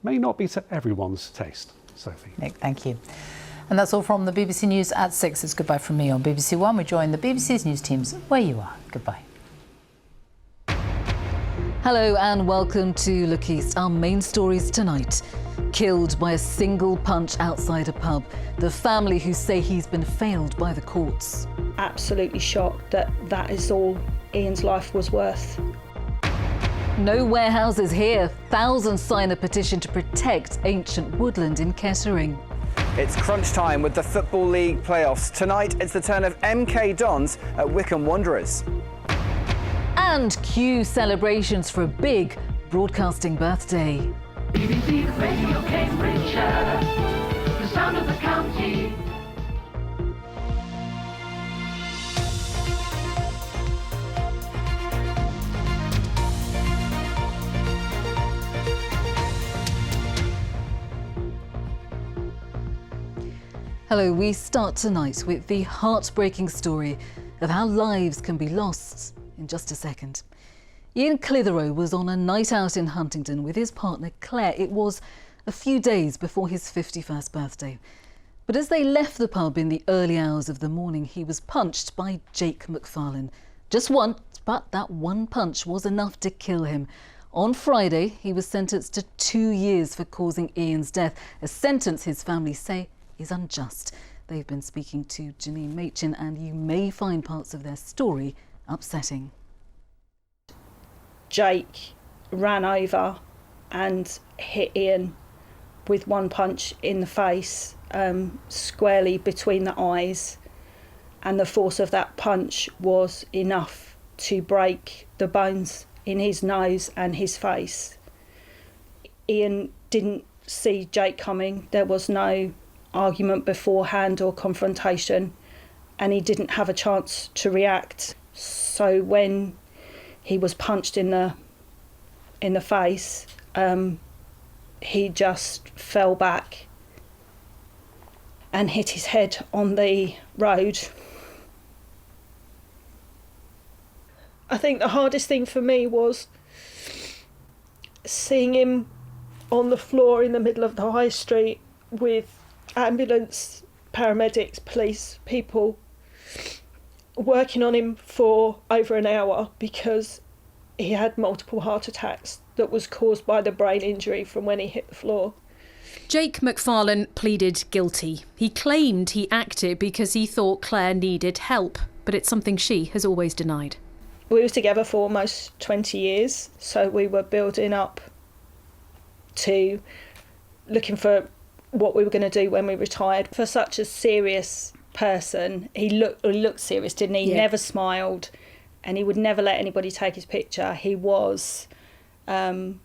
may not be to everyone's taste. Sophie. Nick, thank you. And that's all from the BBC News at 6. It's goodbye from me on BBC One. We join the BBC's news teams where you are. Goodbye. Hello and welcome to Look East. Our main stories tonight. Killed by a single punch outside a pub. The family who say he's been failed by the courts. Absolutely shocked that that is all Ian's life was worth. No warehouses here. Thousands sign a petition to protect ancient woodland in Kettering. It's crunch time with the Football League playoffs. Tonight, it's the turn of MK Dons at Wycombe Wanderers. And cue celebrations for a big broadcasting birthday. BBC Radio Cambridgeshire, the sound of the county. Hello, we start tonight with the heartbreaking story of how lives can be lost in just a second. Ian Clitheroe was on a night out in Huntingdon with his partner Claire. It was a few days before his 51st birthday. But as they left the pub in the early hours of the morning, he was punched by Jake McFarlane. Just once, but that one punch was enough to kill him. On Friday, he was sentenced to 2 years for causing Ian's death, a sentence his family say is unjust. They've been speaking to Janine Machin, and you may find parts of their story upsetting. Jake ran over and hit Ian with one punch in the face, squarely between the eyes, and the force of that punch was enough to break the bones in his nose and his face. Ian didn't see Jake coming. There was no argument beforehand or confrontation, and he didn't have a chance to react. So when he was punched in the face, he just fell back and hit his head on the road. I think the hardest thing for me was seeing him on the floor in the middle of the high street with ambulance, paramedics, police, people working on him for over an hour because he had multiple heart attacks that was caused by the brain injury from when he hit the floor. Jake McFarlane pleaded guilty. He claimed he acted because he thought Claire needed help, but it's something she has always denied. We were together for almost 20 years, so we were building up to looking for what we were going to do when we retired. For such a serious person, he looked serious, didn't he? He never smiled, and he would never let anybody take his picture. He was, my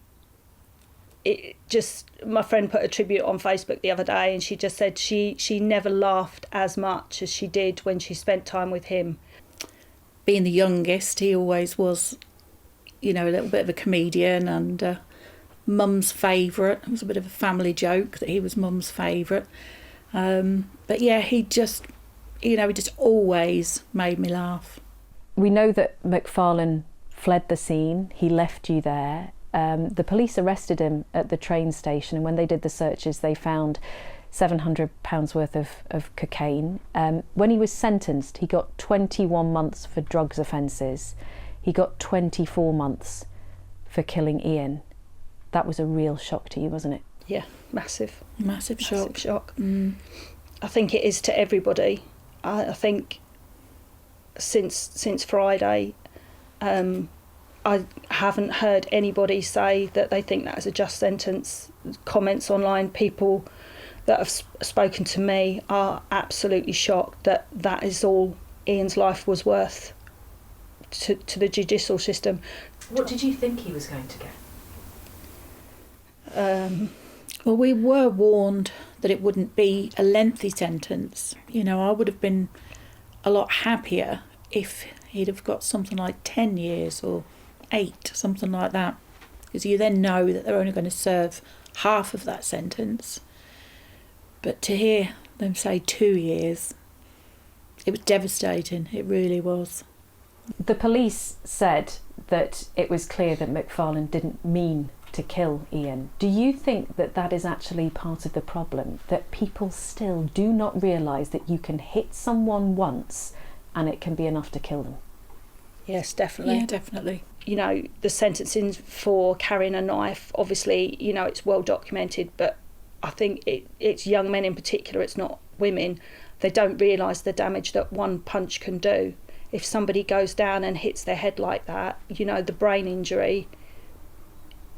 friend put a tribute on Facebook the other day, and she just said she never laughed as much as she did when she spent time with him. Being the youngest, he always was, a little bit of a comedian and Mum's favourite. It was a bit of a family joke that he was Mum's favourite. But yeah, he just always made me laugh. We know that McFarlane fled the scene. He left you there. The police arrested him at the train station, and when they did the searches, they found £700 worth of cocaine. When he was sentenced, he got 21 months for drugs offences. He got 24 months for killing Ian. That was a real shock to you, wasn't it? Yeah, massive shock. Massive shock. I think it is to everybody. I think since Friday, I haven't heard anybody say that they think that is a just sentence. Comments online, people that have spoken to me are absolutely shocked that that is all Ian's life was worth to the judicial system. What did you think he was going to get? Well, we were warned that it wouldn't be a lengthy sentence. I would have been a lot happier if he'd have got something like 10 years or 8, something like that. Because you then know that they're only going to serve half of that sentence. But to hear them say 2 years, it was devastating. It really was. The police said that it was clear that McFarlane didn't mean to kill Ian. Do you think that that is actually part of the problem, that people still do not realise that you can hit someone once and it can be enough to kill them? Yes, definitely. Yeah, definitely. You know, the sentencing for carrying a knife, obviously, you know, it's well documented, but I think it's young men in particular, it's not women. They don't realise the damage that one punch can do. If somebody goes down and hits their head like that, you know, the brain injury,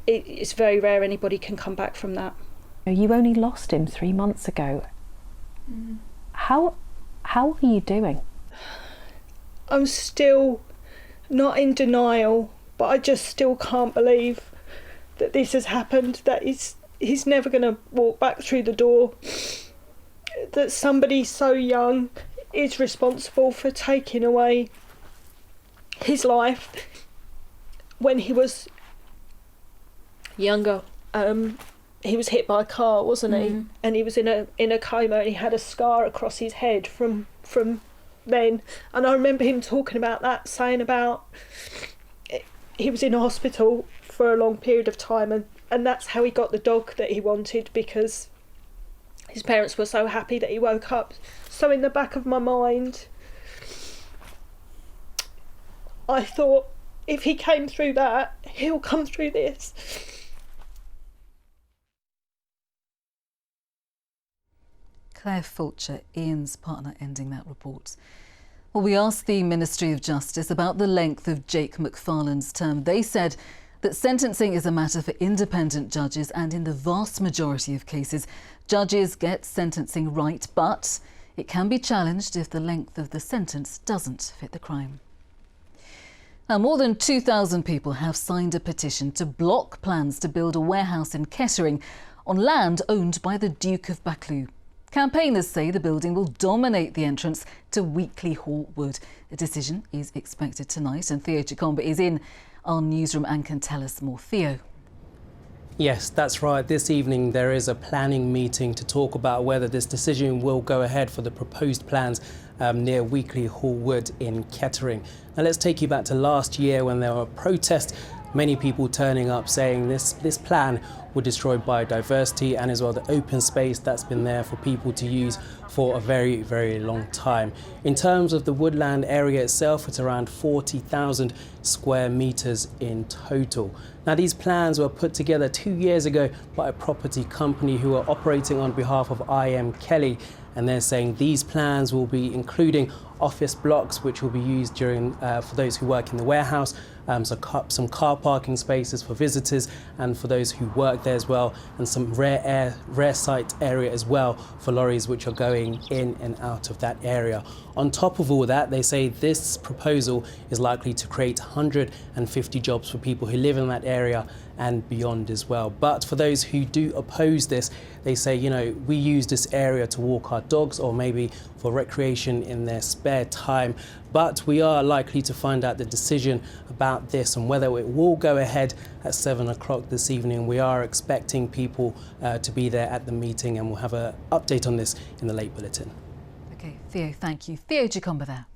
it's very rare anybody can come back from that. You only lost him 3 months ago. How are you doing? I'm still not in denial, but I just still can't believe that this has happened, that he's never going to walk back through the door, that somebody so young is responsible for taking away his life when he was younger. He was hit by a car, wasn't he? And he was in a coma, and he had a scar across his head from then. And I remember him talking about that, saying about he was in a hospital for a long period of time, and that's how he got the dog that he wanted, because his parents were so happy that he woke up. So in the back of my mind, I thought, if he came through that, he'll come through this. Claire Fulcher, Ian's partner, ending that report. Well, we asked the Ministry of Justice about the length of Jake McFarlane's term. They said that sentencing is a matter for independent judges, and in the vast majority of cases, judges get sentencing right, but it can be challenged if the length of the sentence doesn't fit the crime. Now, more than 2,000 people have signed a petition to block plans to build a warehouse in Kettering on land owned by the Duke of Buccleuch. Campaigners say the building will dominate the entrance to Weekley Hall Wood. A decision is expected tonight, and Theo Chikomba is in our newsroom and can tell us more. Theo. Yes, that's right. This evening there is a planning meeting to talk about whether this decision will go ahead for the proposed plans near Weekley Hall Wood in Kettering. Now let's take you back to last year when there were protests. Many people turning up saying this plan would destroy biodiversity and as well the open space that's been there for people to use for a very, very long time. In terms of the woodland area itself, it's around 40,000 square metres in total. Now these plans were put together 2 years ago by a property company who are operating on behalf of I.M. Kelly, and they're saying these plans will be including office blocks which will be used during for those who work in the warehouse, some car parking spaces for visitors and for those who work there as well, and some rare site area as well for lorries which are going in and out of that area. On top of all that, they say this proposal is likely to create 150 jobs for people who live in that area and beyond as well. But for those who do oppose this, they say, you know, we use this area to walk our dogs or maybe for recreation in their spare time. But we are likely to find out the decision about this and whether it will go ahead at 7 o'clock this evening. We are expecting people to be there at the meeting, and we'll have an update on this in the late bulletin. OK, Theo, thank you. Theo Chikomba there.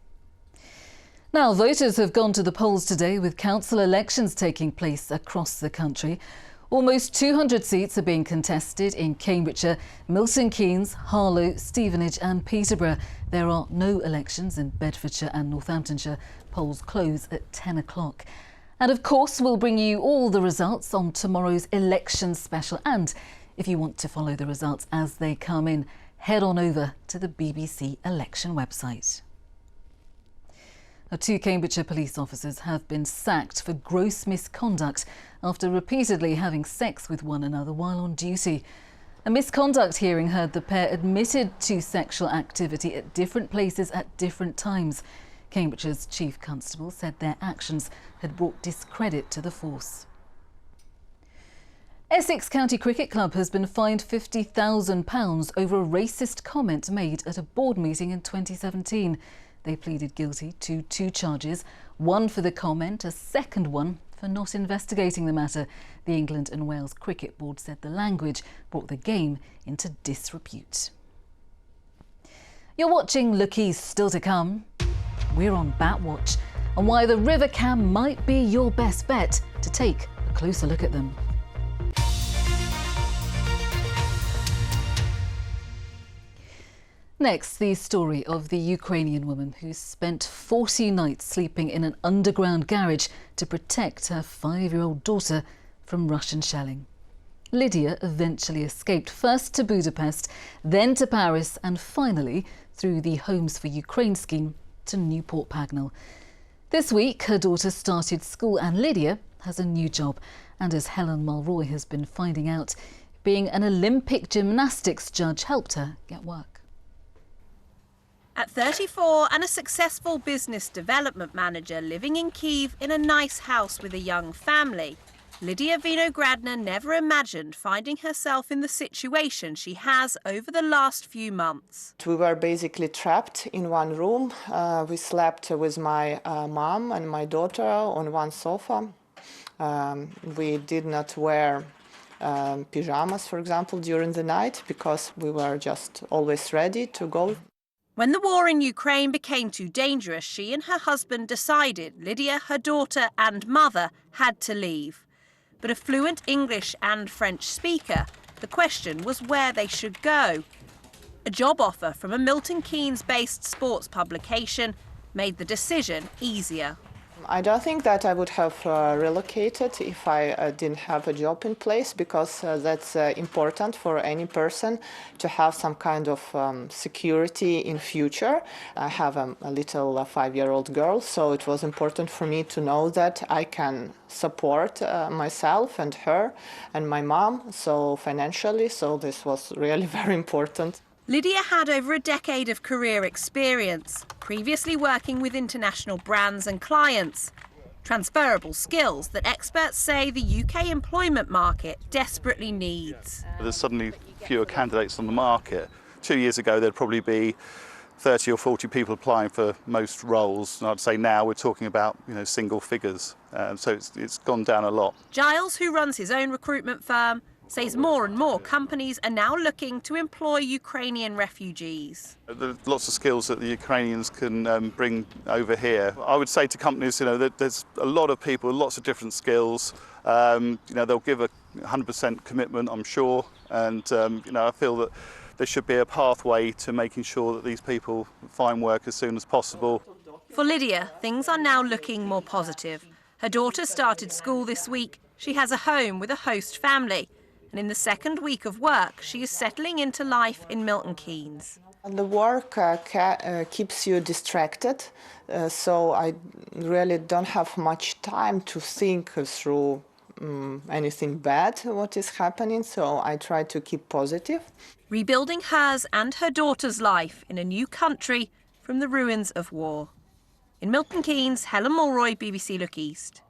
Now, voters have gone to the polls today with council elections taking place across the country. Almost 200 seats are being contested in Cambridgeshire, Milton Keynes, Harlow, Stevenage and Peterborough. There are no elections in Bedfordshire and Northamptonshire. Polls close at 10 o'clock. And of course, we'll bring you all the results on tomorrow's election special. And if you want to follow the results as they come in, head on over to the BBC election website. Now, 2 Cambridgeshire police officers have been sacked for gross misconduct after repeatedly having sex with one another while on duty. A misconduct hearing heard the pair admitted to sexual activity at different places at different times. Cambridgeshire's Chief Constable said their actions had brought discredit to the force. Essex County Cricket Club has been fined £50,000 over a racist comment made at a board meeting in 2017. They pleaded guilty to 2 charges, one for the comment, a second one for not investigating the matter. The England and Wales Cricket Board said the language brought the game into disrepute. You're watching Look East, still to come. We're on Bat Watch and why the River Cam might be your best bet to take a closer look at them. Next, the story of the Ukrainian woman who spent 40 nights sleeping in an underground garage to protect her 5-year-old daughter from Russian shelling. Lydia eventually escaped, first to Budapest, then to Paris, and finally, through the Homes for Ukraine scheme, to Newport Pagnell. This week, her daughter started school and Lydia has a new job. And as Helen Mulroy has been finding out, being an Olympic gymnastics judge helped her get work. At 34 and a successful business development manager living in Kyiv in a nice house with a young family, Lydia Vinogradna never imagined finding herself in the situation she has over the last few months. We were basically trapped in one room. We slept with my mom and my daughter on one sofa. We did not wear pyjamas, for example, during the night because we were just always ready to go. When the war in Ukraine became too dangerous, she and her husband decided Lydia, her daughter and mother had to leave. But a fluent English and French speaker, the question was where they should go. A job offer from a Milton Keynes-based sports publication made the decision easier. I don't think that I would have relocated if I didn't have a job in place, because that's important for any person to have some kind of security in future. I have a little 5-year-old girl, so it was important for me to know that I can support myself and her and my mom, so financially, so this was really very important. Lydia had over a decade of career experience, previously working with international brands and clients. Transferable skills that experts say the UK employment market desperately needs. There's suddenly fewer candidates on the market. 2 years ago, there'd probably be 30 or 40 people applying for most roles. And I'd say now we're talking about, single figures. So it's gone down a lot. Giles, who runs his own recruitment firm, says more and more companies are now looking to employ Ukrainian refugees. There are lots of skills that the Ukrainians can bring over here. I would say to companies, that there's a lot of people, lots of different skills. They'll give a 100% commitment, I'm sure. And, I feel that there should be a pathway to making sure that these people find work as soon as possible. For Lydia, things are now looking more positive. Her daughter started school this week. She has a home with a host family. And in the second week of work, she is settling into life in Milton Keynes. The work keeps you distracted, so I really don't have much time to think through anything bad what is happening, so I try to keep positive. Rebuilding hers and her daughter's life in a new country from the ruins of war. In Milton Keynes, Helen Mulroy, BBC Look East.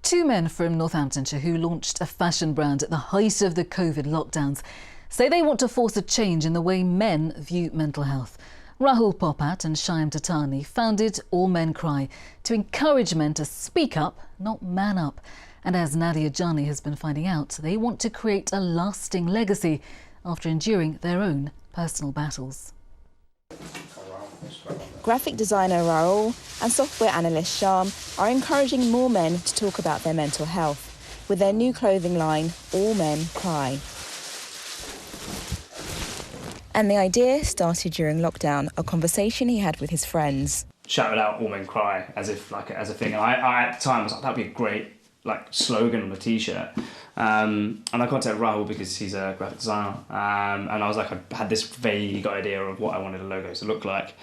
2 men from Northamptonshire who launched a fashion brand at the height of the COVID lockdowns say they want to force a change in the way men view mental health. Rahul Popat and Shyam Tatani founded All Men Cry to encourage men to speak up, not man up. And as Nadia Jani has been finding out, they want to create a lasting legacy after enduring their own personal battles. Graphic designer Rahul and software analyst Shyam are encouraging more men to talk about their mental health with their new clothing line, All Men Cry. And the idea started during lockdown, a conversation he had with his friends. Shouted out All Men Cry as a thing. And I at the time was like, that'd be a great slogan on a t-shirt. And I contacted Rahul because he's a graphic designer. And I was like, I had this vague idea of what I wanted a logo to look like.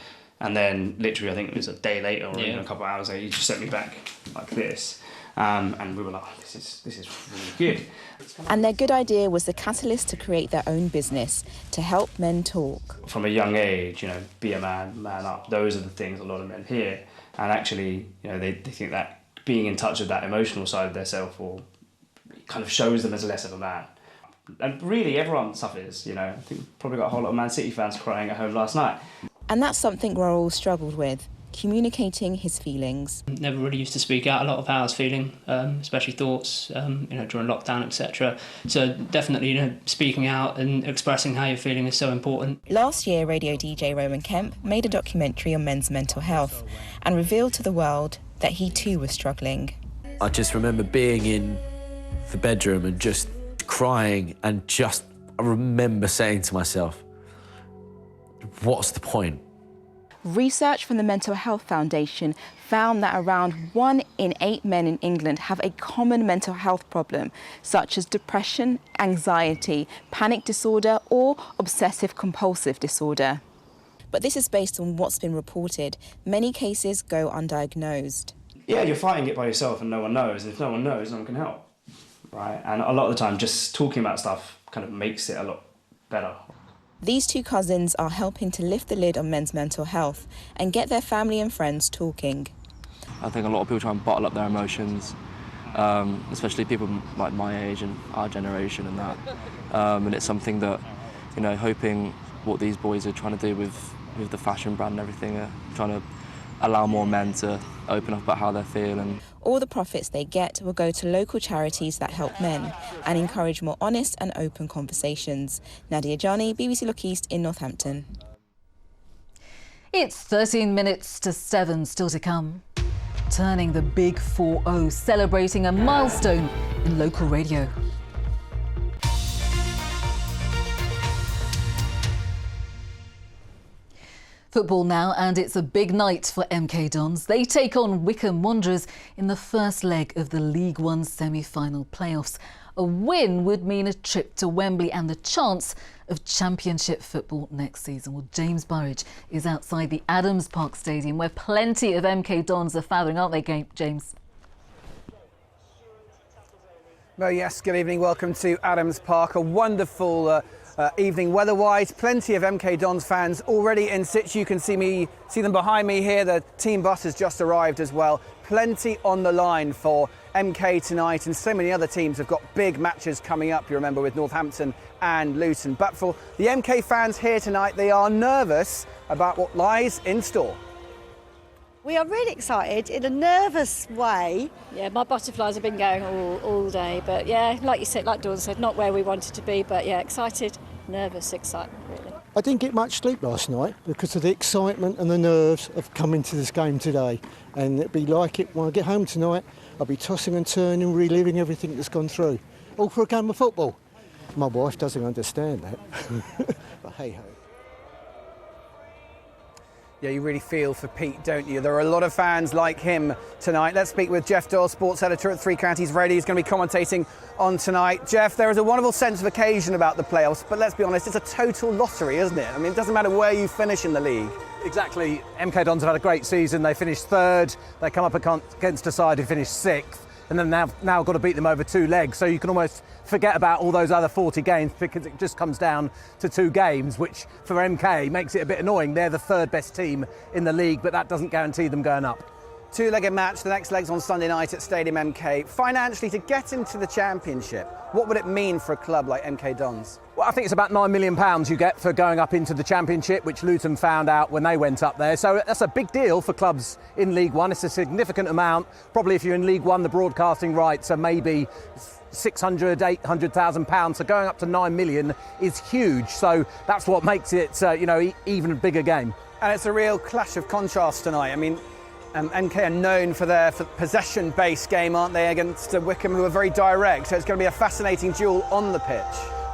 And then literally, I think it was a day later or even a couple of hours later, he just sent me back like this. And we were like, oh, this is really good. And their good idea was the catalyst to create their own business, to help men talk. From a young age, be a man, man up. Those are the things a lot of men hear. And actually, they think that being in touch with that emotional side of their self or kind of shows them as less of a man. And really, everyone suffers, I think probably got a whole lot of Man City fans crying at home last night. And that's something Rahul struggled with, communicating his feelings. Never really used to speak out a lot of how I was feeling, especially thoughts, during lockdown, etc. So definitely, speaking out and expressing how you're feeling is so important. Last year, radio DJ Rowan Kemp made a documentary on men's mental health and revealed to the world that he too was struggling. I just remember being in the bedroom and just crying and I remember saying to myself, what's the point? Research from the Mental Health Foundation found that around 1 in 8 men in England have a common mental health problem, such as depression, anxiety, panic disorder, or obsessive-compulsive disorder. But this is based on what's been reported. Many cases go undiagnosed. Yeah, you're fighting it by yourself and no one knows. If no one knows, no one can help, right? And a lot of the time, just talking about stuff kind of makes it a lot better. These two cousins are helping to lift the lid on men's mental health and get their family and friends talking. I think a lot of people try and bottle up their emotions, especially people like my age and our generation and that. And it's something that, you know, hoping what these boys are trying to do with the fashion brand and everything, trying to allow more men to open up about how they feel. And all the profits they get will go to local charities that help men and encourage more honest and open conversations. Nadia Jani, BBC Look East in Northampton. It's 13 minutes to 7 still to come. Turning the big 4-0, celebrating a milestone in local radio. Football now, and it's a big night for MK Dons. They take on Wycombe Wanderers in the first leg of the League One semi-final playoffs. A win would mean a trip to Wembley and the chance of Championship football next season. Well, James Burridge is outside the Adams Park Stadium, where plenty of MK Dons are fathering, aren't they, James? Well, yes, good evening. Welcome to Adams Park. A wonderful evening weather-wise. Plenty of MK Dons fans already in situ. You can see them behind me here. The team bus has just arrived as well. Plenty on the line for MK tonight, and so many other teams have got big matches coming up, you remember, with Northampton and Luton. But for the MK fans here tonight, they are nervous about what lies in store. We are really excited in a nervous way. Yeah, my butterflies have been going all day, but yeah, like you said, like Dawn said, not where we wanted to be, but yeah, excited, nervous, excited, really. I didn't get much sleep last night because of the excitement and the nerves of coming to this game today. And it'll be like it when I get home tonight. I'll be tossing and turning, reliving everything that's gone through. All for a game of football. My wife doesn't understand that, but hey-ho. Yeah, you really feel for Pete, don't you? There are a lot of fans like him tonight. Let's speak with Jeff Doyle, sports editor at Three Counties Radio. He's going to be commentating on tonight. Jeff, there is a wonderful sense of occasion about the playoffs, but let's be honest, it's a total lottery, isn't it? I mean, it doesn't matter where you finish in the league. Exactly. MK Dons have had a great season. They finished third. They come up against a side who finished sixth, and then now got to beat them over 2 legs. So you can almost forget about all those other 40 games because it just comes down to 2 games, which for MK makes it a bit annoying. They're the third best team in the league, but that doesn't guarantee them going up. 2-legged match. The next leg's on Sunday night at Stadium MK. Financially, to get into the Championship, what would it mean for a club like MK Dons? Well, I think it's about £9 million you get for going up into the Championship, which Luton found out when they went up there. So that's a big deal for clubs in League One. It's a significant amount. Probably if you're in League One, the broadcasting rights are maybe £600,000, £800,000. So going up to 9 million is huge. So that's what makes it, even a bigger game. And it's a real clash of contrasts tonight. I mean, MK are known for their possession-based game, aren't they, against Wycombe, who are very direct. So it's going to be a fascinating duel on the pitch.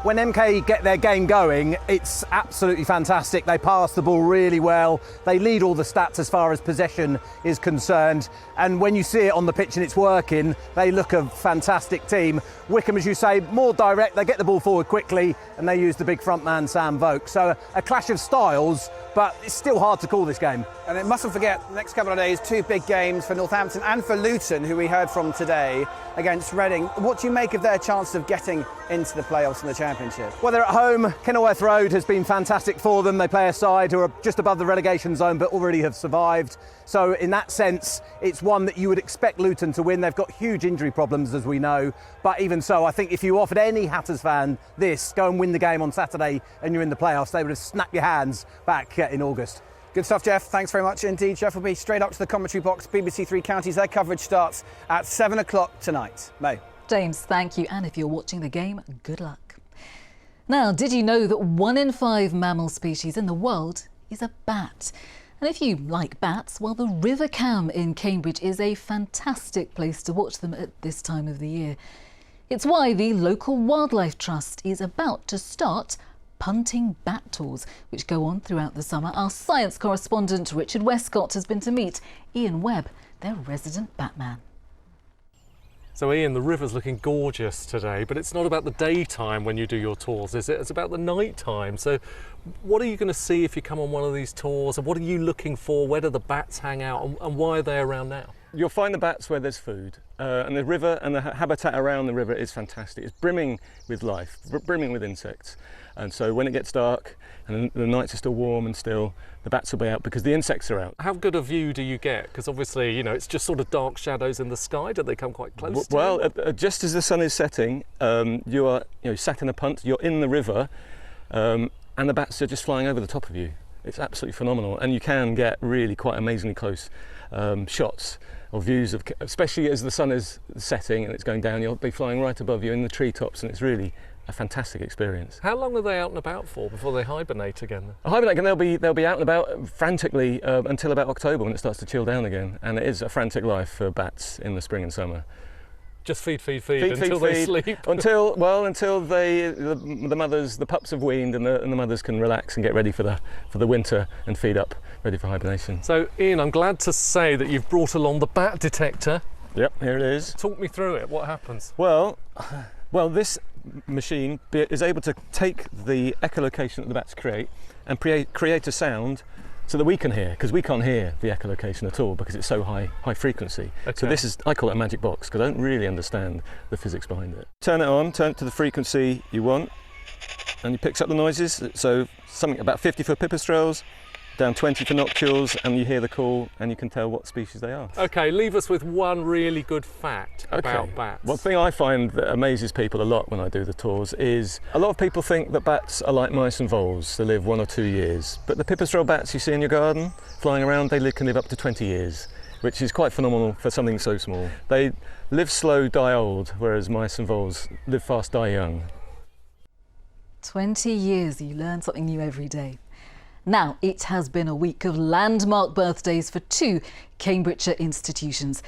When MK get their game going, it's absolutely fantastic. They pass the ball really well. They lead all the stats as far as possession is concerned. And when you see it on the pitch and it's working, they look a fantastic team. Wycombe, as you say, more direct. They get the ball forward quickly and they use the big front man, Sam Vokes. So a clash of styles, but it's still hard to call this game. And it mustn't forget, the next couple of days, 2 big games for Northampton and for Luton, who we heard from today, against Reading. What do you make of their chance of getting into the playoffs in the Championship? Well, they're at home. Kenilworth Road has been fantastic for them. They play a side who are just above the relegation zone but already have survived. So in that sense, it's one that you would expect Luton to win. They've got huge injury problems, as we know. But even so, I think if you offered any Hatters fan this, go and win the game on Saturday and you're in the playoffs, they would have snapped your hands back in August. Good stuff, Jeff. Thanks very much indeed. Jeff will be straight up to the commentary box. BBC Three Counties, their coverage starts at 7 o'clock tonight. May. James, thank you. And if you're watching the game, good luck. Now, did you know that 1 in 5 mammal species in the world is a bat? And if you like bats, well, the River Cam in Cambridge is a fantastic place to watch them at this time of the year. It's why the local Wildlife Trust is about to start punting bat tours, which go on throughout the summer. Our science correspondent Richard Westcott has been to meet Ian Webb, their resident Batman. So Ian, the river's looking gorgeous today, but it's not about the daytime when you do your tours, is it? It's about the night time. So what are you going to see if you come on one of these tours, and what are you looking for? Where do the bats hang out, and why are they around now? You'll find the bats where there's food, and the river and the habitat around the river is fantastic. It's brimming with life, brimming with insects. And so when it gets dark and the nights are still warm and still, the bats will be out because the insects are out. How good a view do you get? Because obviously, you know, it's just sort of dark shadows in the sky. Do they come quite close to Well, you? just as the sun is setting, you are sat in a punt, you're in the river, and the bats are just flying over the top of you. It's absolutely phenomenal, and you can get really quite amazingly close shots or views of, especially as the sun is setting and it's going down, you'll be flying right above you in the treetops, and it's really a fantastic experience. How long are they out and about for before they hibernate again? Hibernate, and they'll be out and about frantically until about October when it starts to chill down again, and it is a frantic life for bats in the spring and summer. Just feed until they sleep. until the mothers, the pups have weaned, and the mothers can relax and get ready for the winter and feed up, ready for hibernation. So Ian, I'm glad to say that you've brought along the bat detector. Yep, here it is. Talk me through it. What happens? Well, this machine is able to take the echolocation that the bats create and create a sound so that we can hear, because we can't hear the echolocation at all because it's so high frequency. Okay. So this is, I call it a magic box because I don't really understand the physics behind it. Turn it on, turn it to the frequency you want, and it picks up the noises. So something about 50 for pipistrelles, down 20 for noctules, and you hear the call and you can tell what species they are. Okay, leave us with one really good fact about bats. One thing I find that amazes people a lot when I do the tours is a lot of people think that bats are like mice and voles. They live 1 or 2 years. But the pipistrelle bats you see in your garden flying around, they can live up to 20 years, which is quite phenomenal for something so small. They live slow, die old, whereas mice and voles live fast, die young. 20 years, you learn something new every day. Now, it has been a week of landmark birthdays for 2 Cambridgeshire institutions.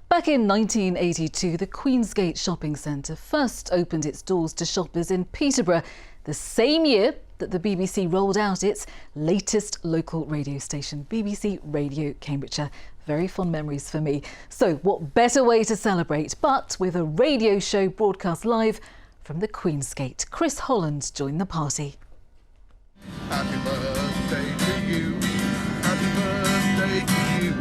Back in 1982, the Queensgate Shopping Centre first opened its doors to shoppers in Peterborough, the same year that the BBC rolled out its latest local radio station, BBC Radio Cambridgeshire. Very fond memories for me. So what better way to celebrate but with a radio show broadcast live from the Queensgate. Chris Holland joined the party. Happy birthday to you. Happy birthday to you.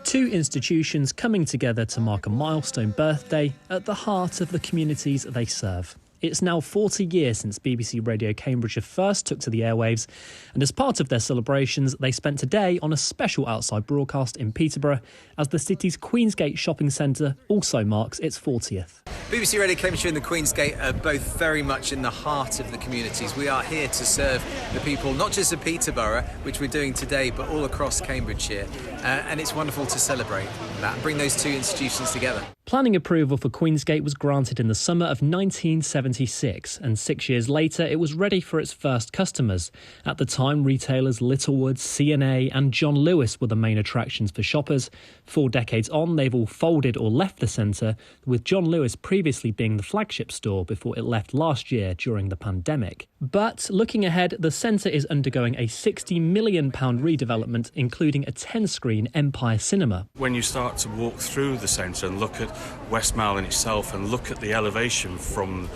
2 institutions coming together to mark a milestone birthday at the heart of the communities they serve. It's now 40 years since BBC Radio Cambridgeshire first took to the airwaves, and as part of their celebrations, they spent today on a special outside broadcast in Peterborough as the city's Queensgate Shopping Centre also marks its 40th. BBC Radio Cambridgeshire and the Queensgate are both very much in the heart of the communities. We are here to serve the people, not just of Peterborough, which we're doing today, but all across Cambridgeshire. And it's wonderful to celebrate that and bring those 2 institutions together. Planning approval for Queensgate was granted in the summer of 1976, and 6 years later it was ready for its first customers. At the time, retailers Littlewood, C&A and John Lewis were the main attractions for shoppers. 4 decades on, they've all folded or left the centre, with John Lewis previously being the flagship store before it left last year during the pandemic. But looking ahead, the centre is undergoing a £60 million redevelopment, including a 10-screen Empire Cinema. When you start to walk through the centre and look at West Mall in itself and look at the elevation from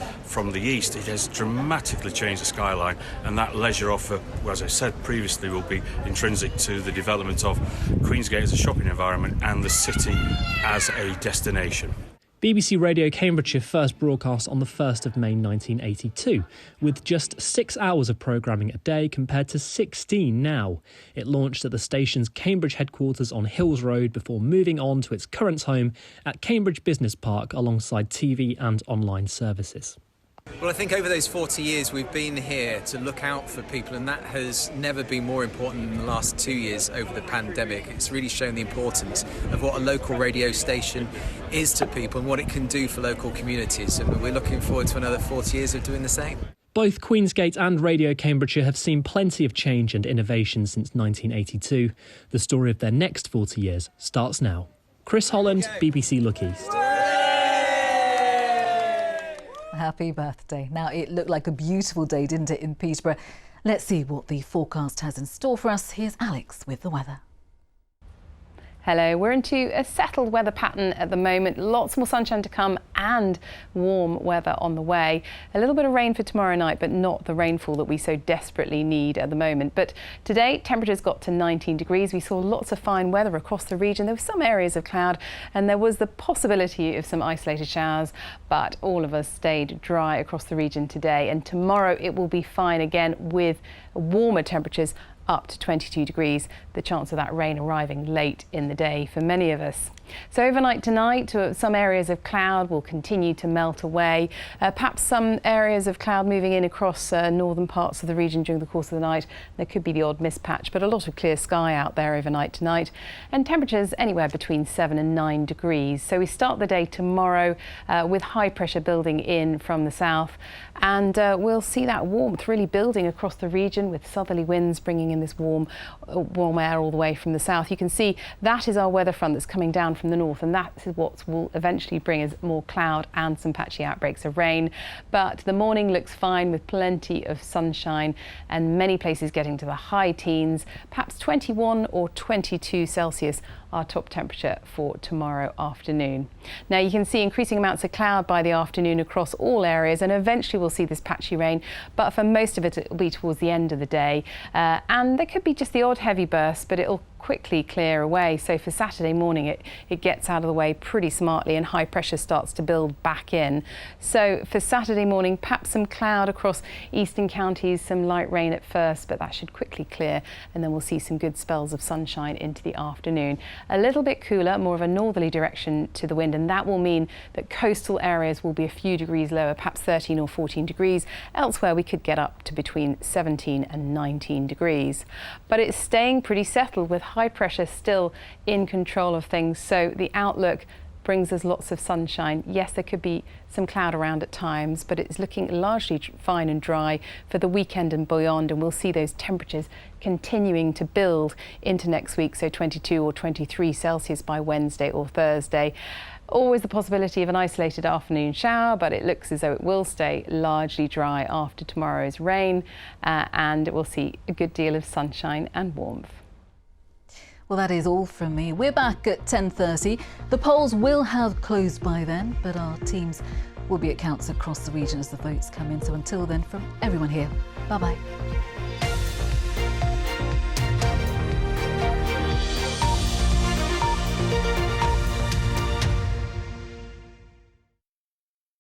the east, it has dramatically changed the skyline, and that leisure offer, as I said previously, will be intrinsic to the development of Queensgate as a shopping environment and the city as a destination. BBC Radio Cambridgeshire first broadcast on the 1st of May 1982, with just 6 hours of programming a day compared to 16 now. It launched at the station's Cambridge headquarters on Hills Road before moving on to its current home at Cambridge Business Park alongside TV and online services. Well, I think over those 40 years we've been here to look out for people, and that has never been more important in the last 2 years over the pandemic. It's really shown the importance of what a local radio station is to people and what it can do for local communities, and we're looking forward to another 40 years of doing the same. Both Queensgate and Radio Cambridgeshire have seen plenty of change and innovation since 1982. The story of their next 40 years starts now. Chris Holland, BBC Look East. Happy birthday. Now, it looked like a beautiful day, didn't it, in Peterborough? Let's see what the forecast has in store for us. Here's Alex with the weather. Hello, we're into a settled weather pattern at the moment. Lots more sunshine to come and warm weather on the way. A little bit of rain for tomorrow night, but not the rainfall that we so desperately need at the moment. But today, temperatures got to 19 degrees. We saw lots of fine weather across the region. There were some areas of cloud and there was the possibility of some isolated showers, but all of us stayed dry across the region today. And tomorrow it will be fine again with warmer temperatures up to 22 degrees, the chance of that rain arriving late in the day for many of us. So overnight tonight, some areas of cloud will continue to melt away. Perhaps some areas of cloud moving in across northern parts of the region during the course of the night. There could be the odd mist patch, but a lot of clear sky out there overnight tonight. And temperatures anywhere between 7 and 9 degrees. So we start the day tomorrow with high pressure building in from the south. And we'll see that warmth really building across the region with southerly winds bringing in this warm air all the way from the south. You can see that is our weather front that's coming down from the north, and that is what will eventually bring us more cloud and some patchy outbreaks of rain. But the morning looks fine with plenty of sunshine and many places getting to the high teens, perhaps 21 or 22 Celsius. Our top temperature for tomorrow afternoon. Now you can see increasing amounts of cloud by the afternoon across all areas, and eventually we'll see this patchy rain, but for most of it will be towards the end of the day, and there could be just the odd heavy burst, but it'll quickly clear away. So for Saturday morning it gets out of the way pretty smartly and high pressure starts to build back in. So for Saturday morning, perhaps some cloud across eastern counties, some light rain at first, but that should quickly clear, and then we'll see some good spells of sunshine into the afternoon. A little bit cooler, more of a northerly direction to the wind, and that will mean that coastal areas will be a few degrees lower, perhaps 13 or 14 degrees. Elsewhere we could get up to between 17 and 19 degrees. But it's staying pretty settled with high pressure still in control of things, so the outlook brings us lots of sunshine. Yes, there could be some cloud around at times, but it's looking largely fine and dry for the weekend and beyond, and we'll see those temperatures continuing to build into next week, so 22 or 23 Celsius by Wednesday or Thursday. Always the possibility of an isolated afternoon shower, but it looks as though it will stay largely dry after tomorrow's rain, and we'll see a good deal of sunshine and warmth. Well, that is all from me. We're back at 10:30. The polls will have closed by then, but our teams will be at counts across the region as the votes come in. So until then, from everyone here, bye-bye.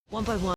One by one.